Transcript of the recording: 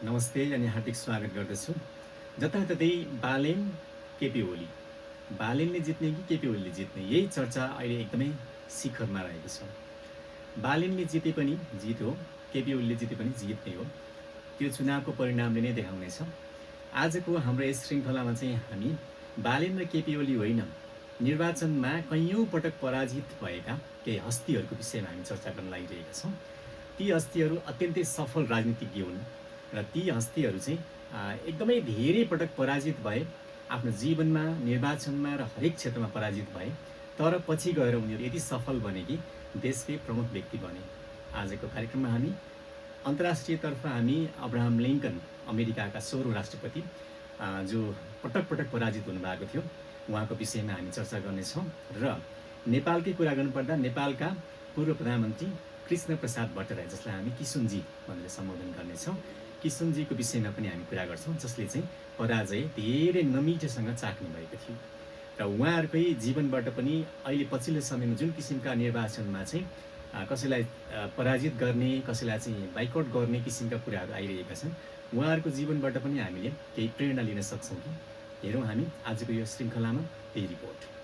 नमस्ते अनि हार्दिक स्वागत गर्दछु। जताततै बालेन केपी ओली, बालेनले जित्ने कि केपी ओलीले जित्ने, यही चर्चा अहिले एकदमै शिखरमा रहेको छ। बालेनले जिते पनि जित हो, केपी ओलीले जिते पनि जित नै हो। त्यो चुनावको परिणामले नै देखाउनेछ। आजको हाम्रो यस श्रृङ्खलामा चाहिँ हामी बालेन र केपी ओली होइन, निर्वाचनमा कैयौँ पटक पराजित भएका केही हस्तीहरूको विषयमा हामी चर्चा गर्न लागिरहेका छौँ। ती हस्तीहरू अत्यन्तै सफल राजनीतिज्ञ हुन् र ती हस्तीहरू चाहिँ एकदमै धेरै पटक पराजित भए, आफ्नो जीवनमा, निर्वाचनमा र हरेक क्षेत्रमा पराजित भए, तर पछि गएर उनीहरू यति सफल बने कि देशकै प्रमुख व्यक्ति बने। आजको कार्यक्रममा हामी अन्तर्राष्ट्रियतर्फ हामी अब्राहम लिङ्कन, अमेरिकाका 16औं राष्ट्रपति, जो पटक पटक पराजित हुनुभएको थियो, उहाँको विषयमा हामी चर्चा गर्नेछौँ। र नेपालकै कुरा गर्नुपर्दा नेपालका पूर्व प्रधानमन्त्री कृष्ण प्रसाद भट्टराई, जसलाई हामी किशुनजी भनेर सम्बोधन गर्नेछौँ, किशुनजीको विषयमा पनि हामी कुरा गर्छौँ, जसले चाहिँ पराजय धेरै नमिठोसँग चाख्नु भएको थियो र उहाँहरूकै जीवनबाट पनि अहिले पछिल्लो समयमा जुन किसिमका निर्वाचनमा चाहिँ कसैलाई पराजित गर्ने, कसैलाई चाहिँ बाइकआउट गर्ने किसिमका कुराहरू आइरहेका छन्, उहाँहरूको जीवनबाट पनि हामीले केही प्रेरणा लिन सक्छौँ कि? हेरौँ हामी आजको यो श्रृङ्खलामा त्यही रिपोर्ट।